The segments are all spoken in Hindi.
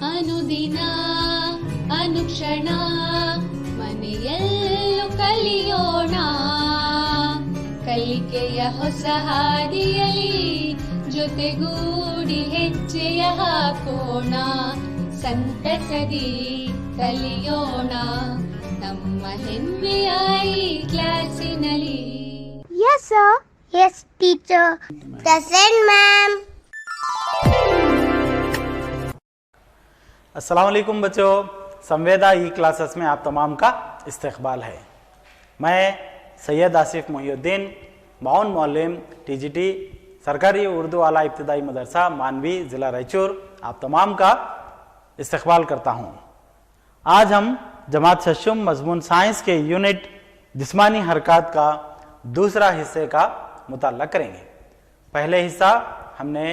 ಅನುದಿನ ಅನುಕ್ಷಣ ಮನೆಯಲ್ಲೂ ಕಲಿಯೋಣ ಕಲಿಕೆಯ ಹೊಸ ಹಾದಿಯಲಿ ಜೊತೆಗೂಡಿ ಹೆಜ್ಜೆಯ ಹಾಕೋಣ ಸಂತಸದಿ ಕಲಿಯೋಣ ನಮ್ಮ ಹೆಮ್ಮೆಯ ಈ ಕ್ಲಾಸಿನಲ್ಲಿ. Yes, sir. Yes, teacher. Present, ma'am. अस्सलाम वालेकुम बच्चों, संवेदा ई क्लासेस में आप तमाम का इस्तकबाल है। मैं सैयद आसिफ मोहिउद्दीन माउन मौलिम टीजीटी सरकारी उर्दू आला इब्तिदाई मदरसा मानवी ज़िला रायचूर आप तमाम का इस्तकबाल करता हूँ। आज हम जमात शशुम मजमून साइंस के यूनिट जिस्मानी हरकत का दूसरा हिस्से का मुताल्ला करेंगे। पहले हिस्सा हमने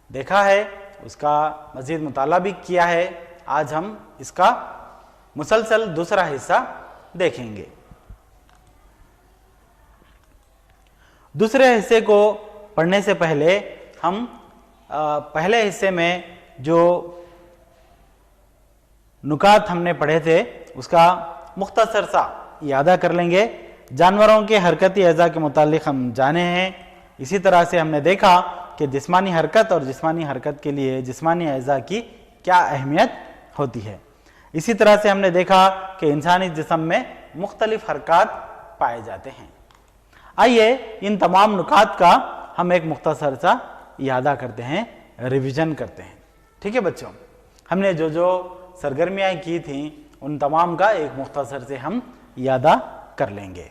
देखा है, उसका मज़ीद मुताला भी किया है। आज हम इसका मुसलसल दूसरा हिस्सा देखेंगे। दूसरे हिस्से को पढ़ने से पहले हम पहले हिस्से में जो नुकात हमने पढ़े थे उसका मुख्तसर सा यादा कर लेंगे। जानवरों के हरकती अज़ा के मुतालिक हम जाने हैं। इसी तरह से हमने देखा कि जिस्मानी हरकत और जिस्मानी हरकत के लिए जिस्मानी अज़ा की क्या अहमियत होती है। इसी तरह से हमने देखा कि इंसानी जिस्म में मुख्तलिफ हरकत पाए जाते हैं। आइए इन तमाम नुकात का हम एक मुख्तसर सा यादा करते हैं, रिवीजन करते हैं। ठीक है बच्चों, हमने जो जो सरगर्मियाँ की थी उन तमाम का एक मुख्तसर से हम यादा कर लेंगे।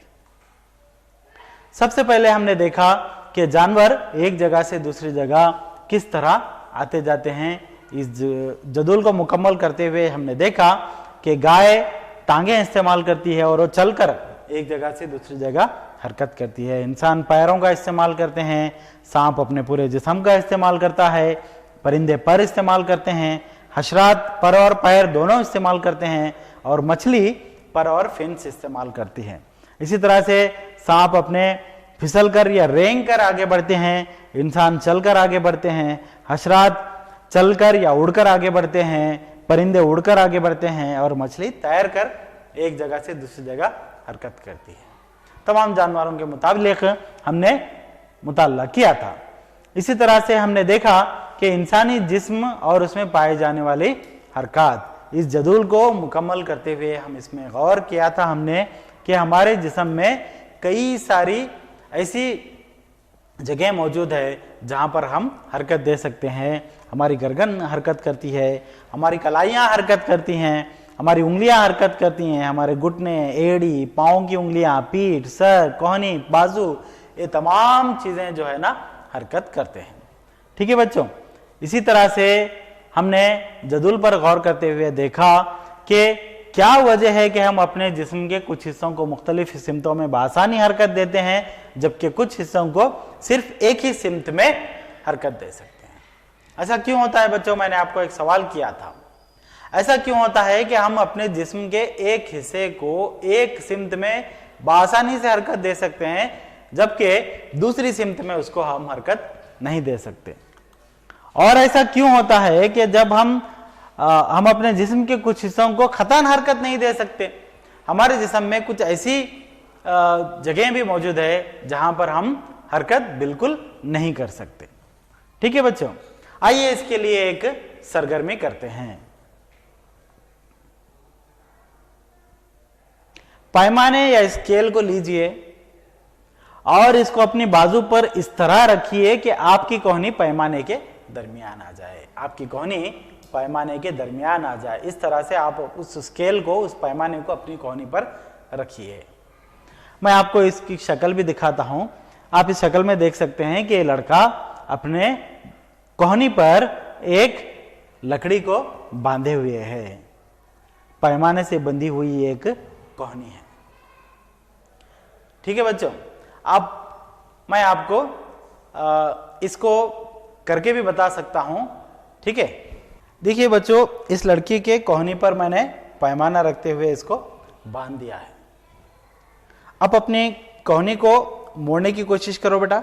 सबसे पहले हमने देखा कि जानवर एक जगह से दूसरी जगह किस तरह आते जाते हैं। इस जदूल को मुकम्मल करते हुए हमने देखा कि गाय टांगें इस्तेमाल करती है और वो चलकर एक जगह से दूसरी जगह हरकत करती है। इंसान पैरों का इस्तेमाल करते हैं, सांप अपने पूरे जिस्म का इस्तेमाल करता है, परिंदे पर इस्तेमाल करते हैं, हशरात पर और पैर दोनों इस्तेमाल करते हैं और मछली पर और फिन्स इस्तेमाल करती है। इसी तरह से सांप अपने फिसल कर या रेंग कर आगे बढ़ते हैं, इंसान चलकर आगे बढ़ते हैं, हशरात चलकर या उड़कर आगे बढ़ते हैं, परिंदे उड़कर आगे बढ़ते हैं और मछली तैर कर एक जगह से दूसरी जगह हरकत करती है। तमाम जानवरों के मुताबिक हमने मुताल्ला किया था। इसी तरह से हमने देखा कि इंसानी जिस्म और उसमें पाए जाने वाली हरकत, इस जदूल को मुकम्मल करते हुए हम इसमें गौर किया था हमने कि हमारे जिस्म में कई सारी ऐसी जगह मौजूद है जहाँ पर हम हरकत दे सकते हैं। हमारी गर्दन हरकत करती है, हमारी कलाइयाँ हरकत करती हैं, हमारी उंगलियाँ हरकत करती हैं, हमारे घुटने, एड़ी, पाँव की उंगलियाँ, पीठ, सर, कोहनी, बाजू, ये तमाम चीज़ें जो है ना हरकत करते हैं। ठीक है बच्चों, इसी तरह से हमने जदूल पर गौर करते हुए देखा कि क्या वजह है कि हम अपने जिस्म के कुछ हिस्सों को मुख्तलिफ सिमतों में बआसानी हरकत देते हैं जबकि कुछ हिस्सों को सिर्फ एक ही सिमत में हरकत दे सकते हैं। ऐसा क्यों होता है बच्चों? मैंने आपको एक सवाल किया था, ऐसा क्यों होता है कि हम अपने जिस्म के एक हिस्से को एक सिमत में बआसानी से हरकत दे सकते हैं जबकि दूसरी सिमत में उसको हम हरकत नहीं दे सकते? और ऐसा क्यों होता है कि जब हम अपने जिस्म के कुछ हिस्सों को खतन हरकत नहीं दे सकते? हमारे जिस्म में कुछ ऐसी जगह भी मौजूद है जहां पर हम हरकत बिल्कुल नहीं कर सकते। ठीक है बच्चों, आइए इसके लिए एक सरगर्मी करते हैं। पैमाने या स्केल को लीजिए और इसको अपनी बाजू पर इस तरह रखिए कि आपकी कोहनी पैमाने के दरमियान आ जाए। आपकी कोहनी पैमाने के दरमियान आ जाए। इस तरह से आप उस स्केल को, उस पैमाने को अपनी कोहनी पर रखिए। मैं आपको इसकी शक्ल भी दिखाता हूं। आप इस शक्ल में देख सकते हैं कि लड़का अपने कोहनी पर एक लकड़ी को बांधे हुए है। पैमाने से बंधी हुई एक कोहनी है। ठीक है बच्चों, अब मैं आपको इसको करके भी बता सकता हूं। ठीक है, देखिए बच्चों, इस लड़की के कोहनी पर मैंने पैमाना रखते हुए इसको बांध दिया है। अब अपनी कोहनी को मोड़ने की कोशिश करो बेटा।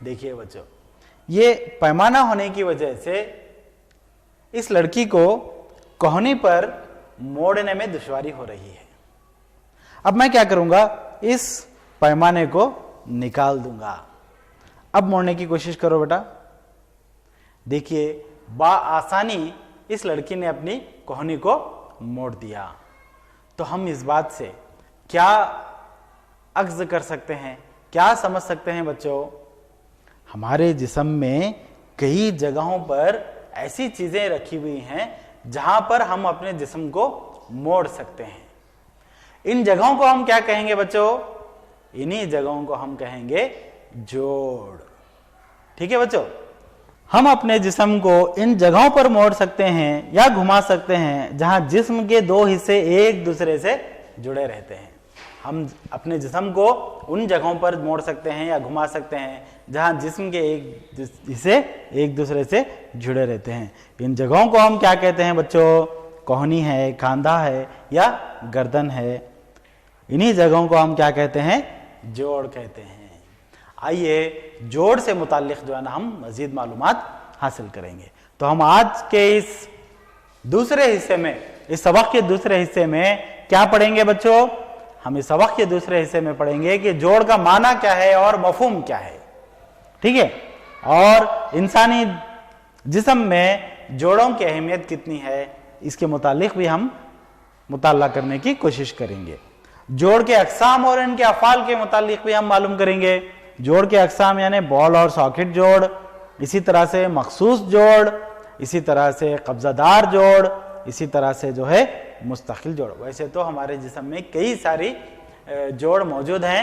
देखिए बच्चों, ये पैमाना होने की वजह से इस लड़की को कोहनी पर मोड़ने में दुश्वारी हो रही है। अब मैं क्या करूंगा, इस पैमाने को निकाल दूंगा। अब मोड़ने की कोशिश करो बेटा। देखिए आसानी इस लड़की ने अपनी कोहनी को मोड़ दिया। तो हम इस बात से क्या अख्ज़ कर सकते हैं, क्या समझ सकते हैं बच्चों? हमारे जिस्म में कई जगहों पर ऐसी चीजें रखी हुई हैं जहां पर हम अपने जिस्म को मोड़ सकते हैं। इन जगहों को हम क्या कहेंगे बच्चों? इन्हीं जगहों को हम कहेंगे जोड़। ठीक है बच्चों, हम अपने जिस्म को इन जगहों पर मोड़ सकते हैं या घुमा सकते हैं जहां जिस्म के दो हिस्से एक दूसरे से जुड़े रहते हैं। हम अपने जिस्म को उन जगहों पर मोड़ सकते हैं या घुमा सकते हैं जहां जिस्म के एक हिस्से एक दूसरे से जुड़े रहते हैं। इन जगहों को हम क्या कहते हैं बच्चों? कोहनी है, कंधा है या गर्दन है। इन्हीं जगहों को हम क्या कहते हैं? जोड़ कहते हैं। आइए जोड़ से मुताल्लिक जो है ना हम मजीद मालूमात हासिल करेंगे। तो हम आज के इस दूसरे हिस्से में, इस सबक के दूसरे हिस्से में क्या पढ़ेंगे बच्चों? हम इस सबक के दूसरे हिस्से में पढ़ेंगे कि जोड़ का माना क्या है और मफहूम क्या है। ठीक है, और इंसानी जिस्म में जोड़ों की अहमियत कितनी है इसके मुतालिक भी हम मुताला करने की कोशिश करेंगे। जोड़ के अक़साम और इनके अफ़ाल के मुतालिक भी हम मालूम करेंगे। जोड़ के अक़साम यानी बॉल और सॉकेट जोड़, इसी तरह से मखसूस जोड़, इसी तरह से कब्जादार जोड़, इसी तरह से जो है मुस्तकिल जोड़। वैसे तो हमारे जिस्म में कई सारी जोड़ मौजूद हैं।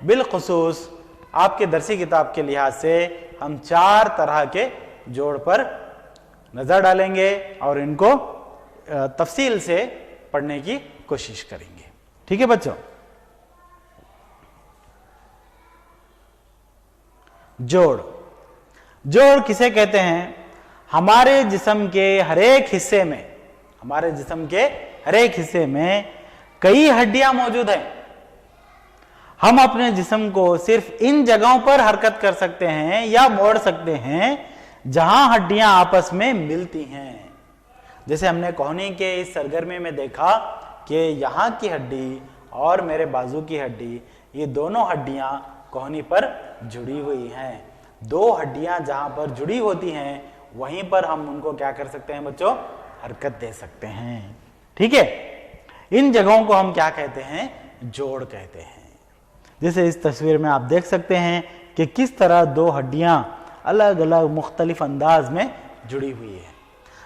बिलखुसूस आपके दरसी किताब के लिहाज से हम 4 तरह के जोड़ पर नज़र डालेंगे और इनको तफसील से पढ़ने की कोशिश करेंगे। ठीक है बच्चों, जोड़, जोड़ किसे कहते हैं? हमारे जिस्म के हर एक हिस्से में, हमारे जिस्म के हर एक हिस्से में कई हड्डियां मौजूद हैं। हम अपने जिस्म को सिर्फ इन जगहों पर हरकत कर सकते हैं या मोड़ सकते हैं जहां हड्डियां आपस में मिलती हैं। जैसे हमने कोहनी के इस सरगर्मी में देखा कि यहाँ की हड्डी और मेरे बाजू की हड्डी, ये दोनों हड्डियां कोहनी पर जुड़ी हुई हैं। 2 हड्डियां जहां पर जुड़ी होती हैं वहीं पर हम उनको क्या कर सकते हैं बच्चों? हरकत दे सकते हैं। ठीक है, इन जगहों को हम क्या कहते हैं? जोड़ कहते हैं। जैसे इस तस्वीर में आप देख सकते हैं कि किस तरह 2 हड्डियां अलग अलग मुख्तलिफ अंदाज में जुड़ी हुई है।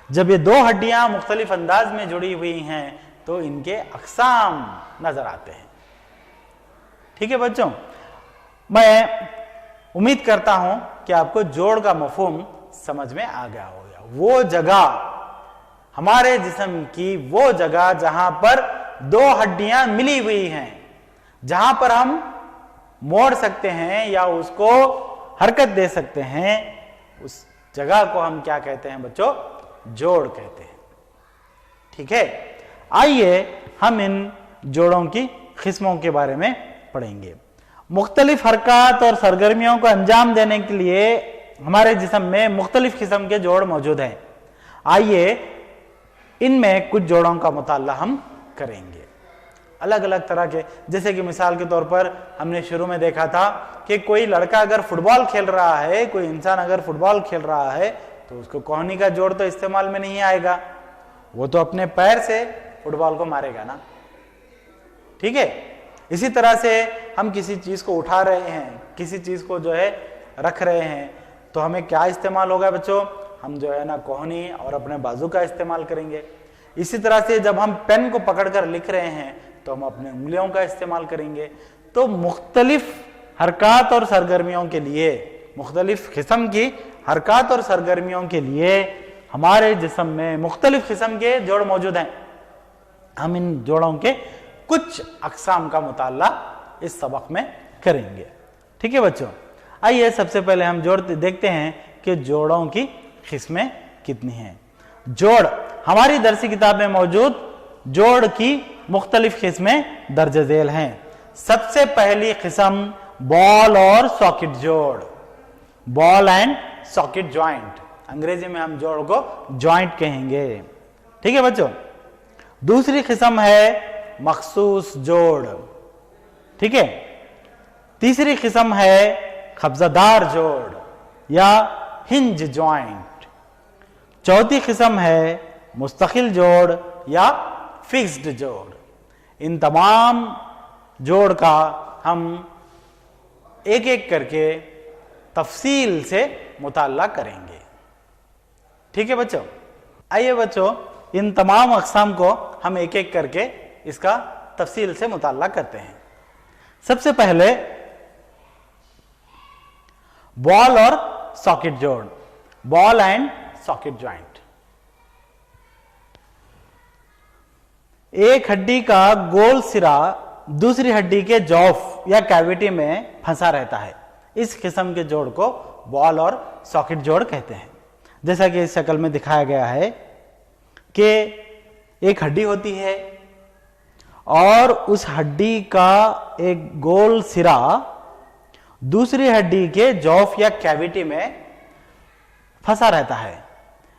जब ये 2 हड्डियां मुख्तलिफ अंदाज में जुड़ी हुई हैं तो इनके अक़साम नजर आते हैं। ठीक है बच्चों, मैं उम्मीद करता हूं कि आपको जोड़ का मफहूम समझ में आ गया होगा। वो जगह, हमारे जिस्म की वो जगह जहां पर 2 हड्डियां मिली हुई हैं, जहां पर हम मोड़ सकते हैं या उसको हरकत दे सकते हैं, उस जगह को हम क्या कहते हैं बच्चों? जोड़ कहते हैं। ठीक है, आइए हम इन जोड़ों की किस्मों के बारे में पढ़ेंगे। मुख्तलिफ हरकत और सरगर्मियों को अंजाम देने के लिए हमारे जिस्म में मुख्तलिफ किस्म के जोड़ मौजूद हैं। आइए इनमें कुछ जोड़ों का मुताला हम करेंगे, अलग अलग तरह के। जैसे कि मिसाल के तौर पर हमने शुरू में देखा था कि कोई लड़का अगर फुटबॉल खेल रहा है, कोई इंसान अगर फुटबॉल खेल रहा है तो उसको कोहनी का जोड़ तो इस्तेमाल में नहीं आएगा, वो तो अपने पैर से फुटबॉल को मारेगा ना। ठीक है, इसी तरह से हम किसी चीज को उठा रहे हैं, किसी चीज को जो है रख रहे हैं, तो हमें क्या इस्तेमाल होगा बच्चों? हम जो है ना कोहनी और अपने बाजू का इस्तेमाल करेंगे। इसी तरह से जब हम पेन को पकड़कर लिख रहे हैं तो हम अपने उंगलियों का इस्तेमाल करेंगे। तो मुख्तलिफ हरकत और सरगर्मियों के लिए, मुख्तलिफ किस्म की हरकत और सरगर्मियों के लिए हमारे जिस्म में मुख्तलिफ किस्म के जोड़ मौजूद हैं। हम इन जोड़ों के कुछ अक़साम का मुताला इस सबक में करेंगे। ठीक है बच्चों, आइए सबसे पहले हम जोड़ देखते हैं कि जोड़ों की किस्में कितनी हैं। जोड़, हमारी दरसी किताब में मौजूद जोड़ की मुख्तलिफ किस्में दर्ज झेल हैं। सबसे पहली किस्म बॉल और सॉकेट जोड़, बॉल एंड सॉकेट ज्वाइंट। अंग्रेजी में हम जोड़ को ज्वाइंट कहेंगे। ठीक है बच्चों। दूसरी किस्म है मखसूस जोड़। ठीक है। तीसरी किस्म है कब्जादार जोड़ या हिंज ज्वाइंट। चौथी किस्म है मुस्तकिल जोड़ या फिक्स्ड जोड़। इन तमाम जोड़ का हम एक एक करके तफसील से मुताला करेंगे। ठीक है बच्चों। आइए बच्चों, इन तमाम अक़साम को हम एक एक करके इसका तफसील से मुताला करते हैं। सबसे पहले बॉल और सॉकेट जोड़, बॉल एंड सॉकेट ज्वाइंट। एक हड्डी का गोल सिरा दूसरी हड्डी के जॉफ या कैविटी में फंसा रहता है। इस किस्म के जोड़ को बॉल और सॉकेट जोड़ कहते हैं। जैसा कि इस शक्ल में दिखाया गया है कि एक हड्डी होती है और उस हड्डी का एक गोल सिरा दूसरी हड्डी के जॉफ या कैविटी में फंसा रहता है।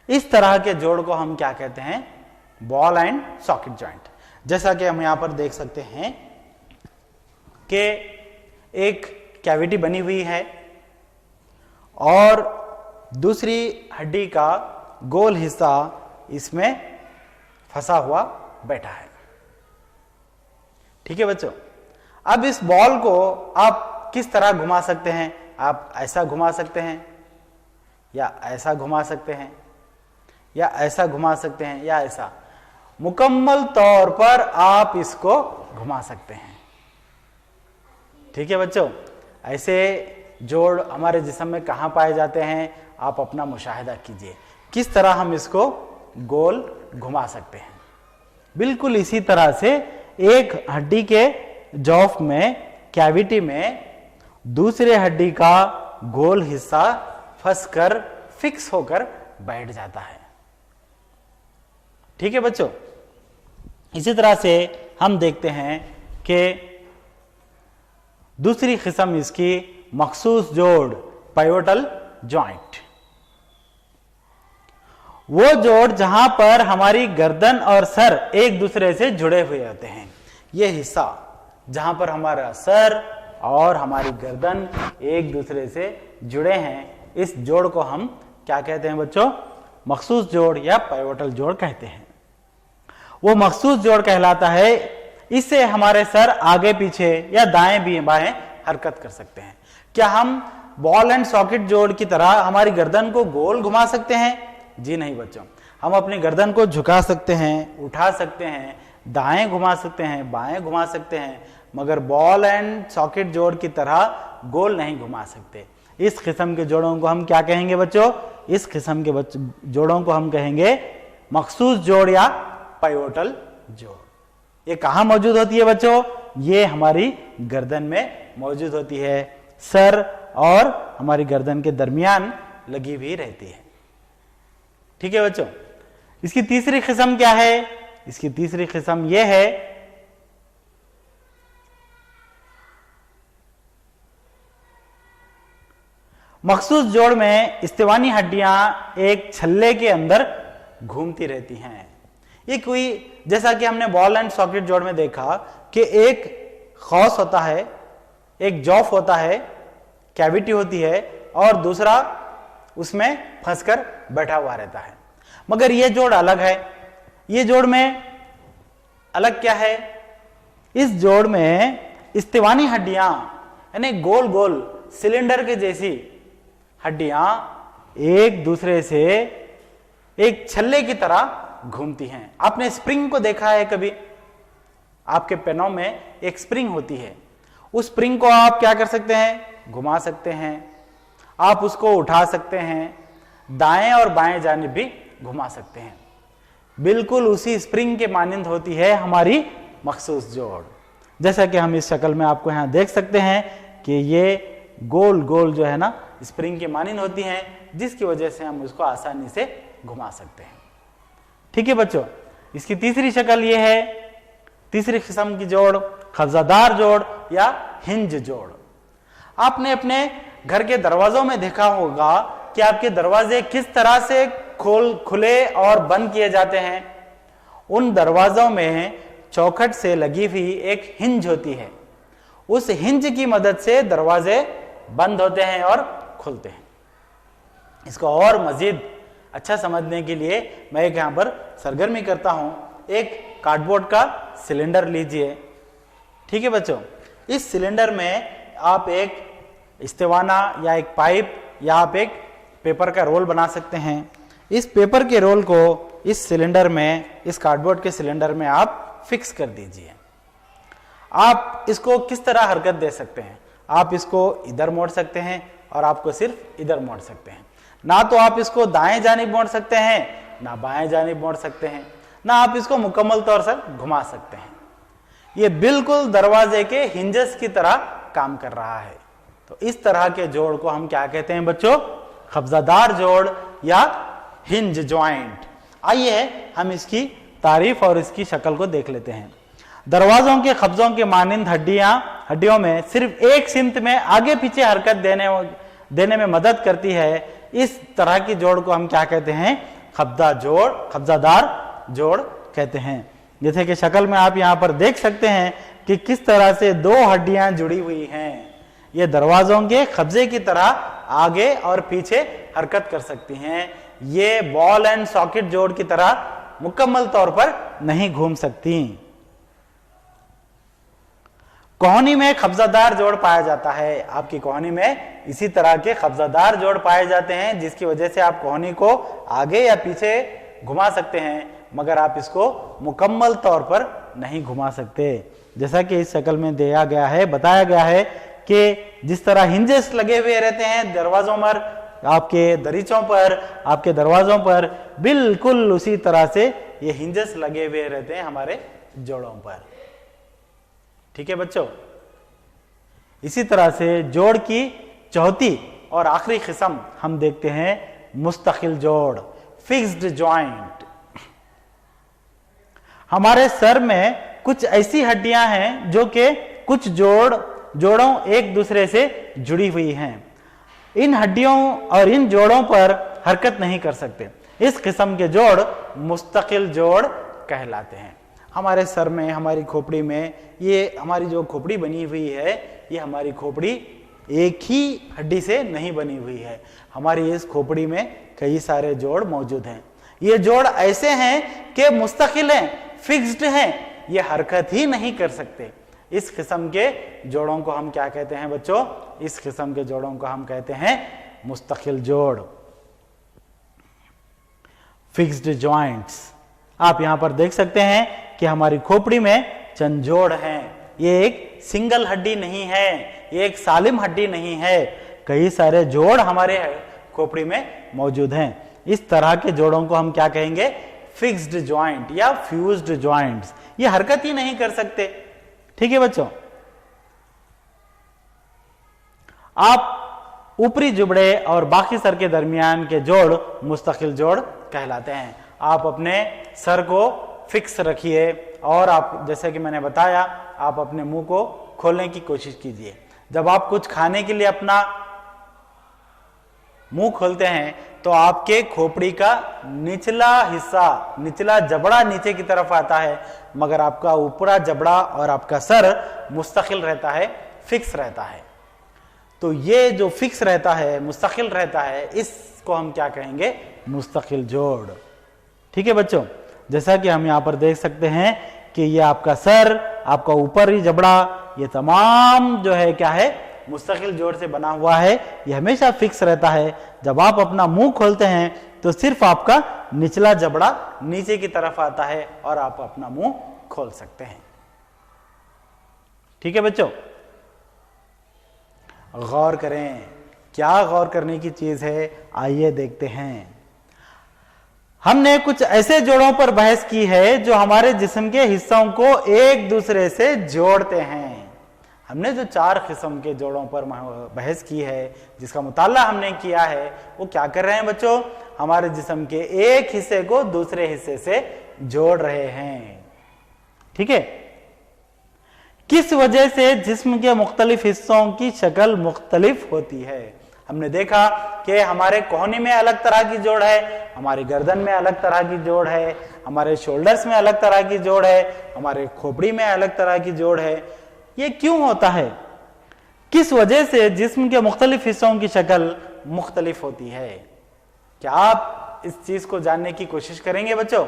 इस तरह के जोड़ को हम क्या कहते हैं? Ball and socket joint. जैसा कि हम यहां पर देख सकते हैं कि एक कैविटी बनी हुई है और दूसरी हड्डी का गोल हिस्सा इसमें फंसा हुआ बैठा है। ठीक है बच्चों। अब इस बॉल को आप किस तरह घुमा सकते हैं? आप ऐसा घुमा सकते हैं या ऐसा घुमा सकते हैं या ऐसा घुमा सकते हैं या ऐसा। मुकम्मल तौर पर आप इसको घुमा सकते हैं। ठीक है बच्चों। ऐसे जोड़ हमारे जिस्म में कहां पाए जाते हैं? आप अपना मुशाहिदा कीजिए किस तरह हम इसको गोल घुमा सकते हैं। बिल्कुल इसी तरह से एक हड्डी के जॉफ में कैविटी में दूसरे हड्डी का गोल हिस्सा फंसकर फिक्स होकर बैठ जाता है। ठीक है बच्चों। इसी तरह से हम देखते हैं कि दूसरी किस्म इसकी मखसूस जोड़ पाइवोटल जॉइंट। वो जोड़ जहां पर हमारी गर्दन और सर एक दूसरे से जुड़े हुए होते हैं। यह हिस्सा जहां पर हमारा सर और हमारी गर्दन एक दूसरे से जुड़े हैं, इस जोड़ को हम क्या कहते हैं बच्चों? मखसूस जोड़ या पाइवोटल जोड़ कहते हैं। वो मखसूस जोड़ कहलाता है। इससे हमारे सर आगे पीछे या दाएं बाएं हरकत कर सकते हैं। क्या हम बॉल एंड सॉकेट जोड़ की तरह हमारी गर्दन को गोल घुमा सकते हैं? जी नहीं बच्चों। हम अपनी गर्दन को झुका सकते हैं, उठा सकते हैं, दाएं घुमा सकते हैं, बाएं घुमा सकते हैं, मगर बॉल एंड सॉकेट जोड़ की तरह गोल नहीं घुमा सकते। इस किस्म के जोड़ों को हम क्या कहेंगे बच्चों? इस किस्म के जोड़ों को हम कहेंगे मखसूस जोड़ या पाइवोटल जोड़। ये कहां मौजूद होती है बच्चों? ये हमारी गर्दन में मौजूद होती है। सर और हमारी गर्दन के दरमियान लगी हुई रहती है। ठीक है बच्चों। इसकी तीसरी किस्म क्या है? इसकी तीसरी किस्म यह है मखसूस जोड़ में इस्तिवानी हड्डियां एक छल्ले के अंदर घूमती रहती हैं। ये कोई, जैसा कि हमने बॉल एंड सॉकेट जोड़ में देखा कि एक खौस होता है, एक जॉफ होता है, कैविटी होती है और दूसरा उसमें फंसकर बैठा हुआ रहता है। मगर यह जोड़ अलग है। ये जोड़ में अलग क्या है? इस जोड़ में इस्तिवानी हड्डियां यानी गोल गोल सिलेंडर के जैसी हड्डियां एक दूसरे से एक छल्ले की तरह घूमती हैं। आपने स्प्रिंग को देखा है कभी? आपके पेनों में एक स्प्रिंग होती है। उस स्प्रिंग को आप क्या कर सकते हैं? घुमा सकते हैं। आप उसको उठा सकते हैं, दाएं और बाएं जानिब भी घुमा सकते हैं। बिल्कुल उसी स्प्रिंग के मानंद होती है हमारी मखसूस जोड़। जैसा कि हम इस शक्ल में आपको यहां देख सकते हैं कि ये गोल गोल जो है ना स्प्रिंग के मानंद होती हैं, जिसकी वजह से हम उसको आसानी से घुमा सकते हैं। ठीक है बच्चों। इसकी तीसरी शक्ल ये है, तीसरी किस्म की जोड़ कब्जादार जोड़ या हिंज जोड़। आपने अपने घर के दरवाजों में देखा होगा कि आपके दरवाजे किस तरह से खुले और बंद किए जाते हैं। उन दरवाजों में चौखट से लगी हुई एक हिंज होती है, उस हिंज की मदद से दरवाजे बंद होते हैं और खुलते हैं। इसको और मजीद अच्छा समझने के लिए मैं एक यहां पर सरगर्मी करता हूं। एक कार्डबोर्ड का सिलेंडर लीजिए, ठीक है बच्चों। इस सिलेंडर में आप एक इस्तेवाना या एक पाइप या आप एक पेपर का रोल बना सकते हैं। इस पेपर के रोल को इस सिलेंडर में, इस कार्डबोर्ड के सिलेंडर में आप फिक्स कर दीजिए। आप इसको किस तरह हरकत दे सकते हैं, आप इसको इधर मोड़ सकते हैं और आपको सिर्फ इधर मोड़ सकते हैं। ना तो आप इसको दाएं जानिब मोड़ सकते हैं, ना बाएं जानिब मोड़ सकते हैं, ना आप इसको मुकम्मल तौर से घुमा सकते हैं। ये बिल्कुल दरवाजे के हिंजेस की तरह काम कर रहा है। तो इस तरह के जोड़ को हम क्या कहते हैं बच्चों? कब्जादार जोड़ या हिंज जॉइंट। आइए हम इसकी तारीफ और इसकी शक्ल को देख लेते हैं। दरवाजों के कब्जों के मानिंद हड्डियों में सिर्फ एक सिमत में आगे पीछे हरकत देने में मदद करती है। इस तरह की जोड़ को हम क्या कहते हैं? कब्जादार जोड़ कहते हैं। जैसे कि शक्ल में आप यहाँ पर देख सकते हैं कि किस तरह से दो हड्डियां जुड़ी हुई हैं। ये दरवाजों के कब्जे की तरह आगे और पीछे हरकत कर सकती हैं। ये बॉल एंड सॉकेट जोड़ की तरह मुकम्मल तौर पर नहीं घूम सकती। कोहनी में कब्जादार जोड़ पाया जाता है। आपकी कोहनी में इसी तरह के कब्जादार जोड़ पाए जाते हैं, जिसकी वजह से आप कोहनी को आगे या पीछे घुमा सकते हैं, मगर आप इसको मुकम्मल तौर पर नहीं घुमा सकते। जैसा कि इस शक्ल में दिया गया है, बताया गया है कि जिस तरह हिंजेस लगे हुए रहते हैं दरवाजों पर, आपके दरीचों पर, आपके दरवाजों पर, बिल्कुल उसी तरह से ये हिंजेस लगे हुए रहते हैं हमारे जोड़ों पर। ठीक है बच्चों। इसी तरह से जोड़ की चौथी और आखिरी किस्म हम देखते हैं मुस्तकिल जोड़, फिक्स्ड जॉइंट। हमारे सर में कुछ ऐसी हड्डियां हैं जो कि कुछ जोड़ों एक दूसरे से जुड़ी हुई हैं। इन हड्डियों और इन जोड़ों पर हरकत नहीं कर सकते। इस किस्म के जोड़ मुस्तकिल जोड़ कहलाते हैं। हमारे सर में, हमारी खोपड़ी में, ये हमारी जो खोपड़ी बनी हुई है, ये हमारी खोपड़ी एक ही हड्डी से नहीं बनी हुई है। हमारी इस खोपड़ी में कई सारे जोड़ मौजूद हैं। ये जोड़ ऐसे हैं कि मुस्तकिल हैं, फिक्स्ड हैं, ये हरकत ही नहीं कर सकते। इस किस्म के जोड़ों को हम क्या कहते हैं बच्चों? इस किस्म के जोड़ों को हम कहते हैं मुस्तकिल जोड़, फिक्स्ड जॉइंट्स। आप यहां पर देख सकते हैं कि हमारी खोपड़ी में चंद जोड़ हैं। ये एक सिंगल हड्डी नहीं है, ये एक सालिम हड्डी नहीं है, कई सारे जोड़ हमारे खोपड़ी में मौजूद हैं। इस तरह के जोड़ों को हम क्या कहेंगे? फिक्स्ड जॉइंट या फ्यूज्ड जॉइंट्स। ये हरकत ही नहीं कर सकते। ठीक है बच्चों। आप ऊपरी जुबड़े और बाकी सर के दरमियान के जोड़ मुस्तकिल जोड़ कहलाते हैं। आप अपने सर को फिक्स रखिए और आप, जैसे कि मैंने बताया, आप अपने मुंह को खोलने की कोशिश कीजिए। जब आप कुछ खाने के लिए अपना मुंह खोलते हैं तो आपके खोपड़ी का निचला हिस्सा, निचला जबड़ा नीचे की तरफ आता है, मगर आपका ऊपरा जबड़ा और आपका सर मुस्तकिल रहता है, फिक्स रहता है। तो ये जो फिक्स रहता है, मुस्तकिल रहता है, इसको हम क्या कहेंगे? मुस्तकिल जोड़। ठीक है बच्चों। जैसा कि हम यहाँ पर देख सकते हैं कि ये आपका सर, आपका ऊपरी जबड़ा, ये तमाम जो है क्या है? मुस्तकिल जोड़ से बना हुआ है। ये हमेशा फिक्स रहता है। जब आप अपना मुंह खोलते हैं तो सिर्फ आपका निचला जबड़ा नीचे की तरफ आता है और आप अपना मुंह खोल सकते हैं। ठीक है बच्चों। गौर करें, क्या गौर करने की चीज है, आइए देखते हैं। हमने कुछ ऐसे जोड़ों पर बहस की है जो हमारे जिस्म के हिस्सों को एक दूसरे से जोड़ते हैं। हमने जो 4 किस्म के जोड़ों पर बहस की है, जिसका मुताला हमने किया है, वो क्या कर रहे हैं बच्चों? हमारे जिस्म के एक हिस्से को दूसरे हिस्से से जोड़ रहे हैं। ठीक है। किस वजह से जिस्म के मुख्तलिफ हिस्सों की शक्ल मुख्तलिफ होती है? हमने देखा कि हमारे कोहनी में अलग तरह की जोड़ है, हमारी गर्दन में अलग तरह की जोड़ है, हमारे शोल्डर्स में अलग तरह की जोड़ है, हमारे खोपड़ी में अलग तरह की जोड़ है। ये क्यों होता है? किस वजह से जिस्म के मुख्तलिफ हिस्सों की शक्ल मुख्तलिफ होती है? क्या आप इस चीज को जानने की कोशिश करेंगे बच्चों?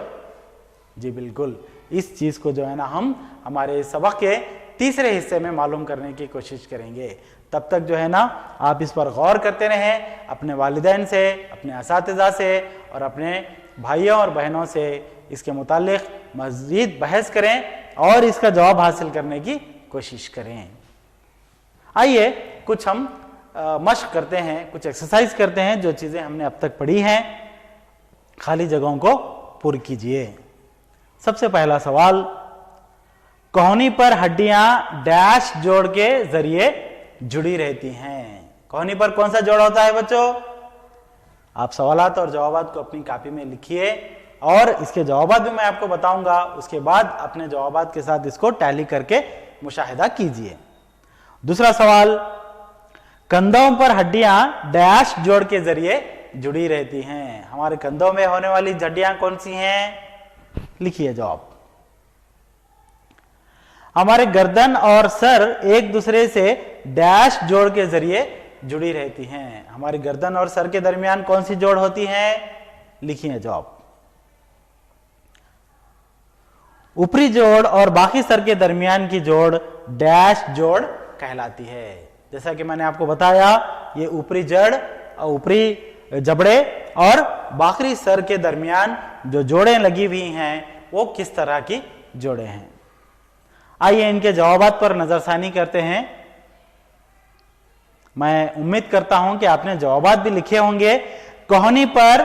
जी बिल्कुल, इस चीज को जो है ना हम हमारे सबक के तीसरे हिस्से में मालूम करने की कोशिश करेंगे। तब तक जो है ना आप इस पर गौर करते रहें, अपने वालिदैन से, अपने असातिज़ा से और अपने भाइयों और बहनों से इसके मुतालिक मज़ीद बहस करें और इसका जवाब हासिल करने की कोशिश करें। आइए कुछ हम मश्क करते हैं, कुछ एक्सरसाइज करते हैं। जो चीज़ें हमने अब तक पढ़ी हैं खाली जगहों को पूरी कीजिए। सबसे पहला सवाल, कोहनी पर हड्डियां डैश जोड़ के जरिए जुड़ी रहती हैं। कोहनी पर कौन सा जोड़ होता है बच्चों? आप सवालात और जवाबात को अपनी कॉपी में लिखिए और इसके जवाबात भी मैं आपको बताऊंगा। उसके बाद अपने जवाबात के साथ इसको टैली करके मुशाहिदा कीजिए। दूसरा सवाल, कंधों पर हड्डियां डैश जोड़ के जरिए जुड़ी रहती हैं। हमारे कंधों में होने वाली हड्डियां कौन सी हैं? लिखिए जवाब। हमारे गर्दन और सर एक दूसरे से डैश जोड़ के जरिए जुड़ी रहती हैं। हमारी गर्दन और सर के दरमियान कौन सी जोड़ होती है? लिखिए जवाब। ऊपरी जोड़ और बाकी सर के दरमियान की जोड़ डैश जोड़ कहलाती है। जैसा कि मैंने आपको बताया, ये ऊपरी जड़ और ऊपरी जबड़े और बाकी सर के दरमियान जो जोड़ें लगी हुई हैं वो किस तरह की जोड़ें हैं। आइए इनके जवाबात पर नजरसानी करते हैं। मैं उम्मीद करता हूं कि आपने जवाबात भी लिखे होंगे। कोहनी पर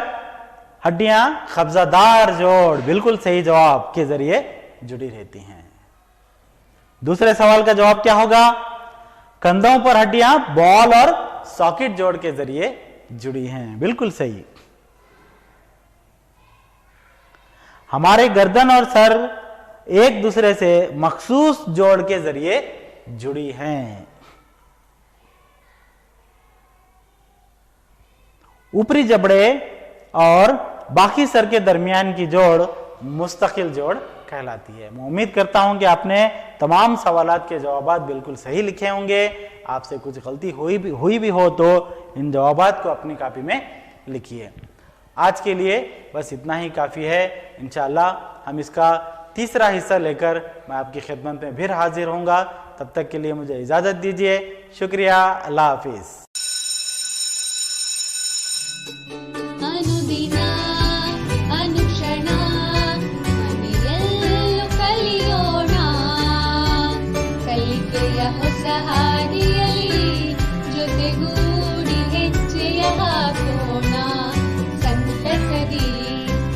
हड्डियां कब्जादार जोड़, बिल्कुल सही जवाब, के जरिए जुड़ी रहती हैं। दूसरे सवाल का जवाब क्या होगा? कंधों पर हड्डियां बॉल और सॉकेट जोड़ के जरिए जुड़ी हैं, बिल्कुल सही। हमारे गर्दन और सर एक दूसरे से मखसूस जोड़ के जरिए जुड़ी हैं। ऊपरी जबड़े और बाकी सर के दरमियान की जोड़ मुस्तकिल जोड़ कहलाती है। मैं उम्मीद करता हूं कि आपने तमाम सवालात के जवाबात बिल्कुल सही लिखे होंगे। आपसे कुछ गलती हुई भी हो तो इन जवाबात को अपनी कॉपी में लिखिए। आज के लिए बस इतना ही काफ़ी है। इंशाअल्लाह हम इसका तीसरा हिस्सा लेकर मैं आपकी खिदमत में फिर हाजिर होऊंगा। तब तक के लिए मुझे इजाज़त दीजिए। शुक्रिया। अल्लाह हाफिज़। अनुदिना अनुक्षण ಮನೆಯಲ್ಲೂ ಕಲಿಯೋಣ, ಕಲಿಕೆಯ ಹೊಸ ಹಾದಿಯಲ್ಲಿ ಜೊತೆಗೂಡಿ ಹೆಜ್ಜೆಯ ಹಾಕೋಣ, ಸಂತಸದಿ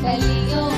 ಕಲಿಯೋಣ.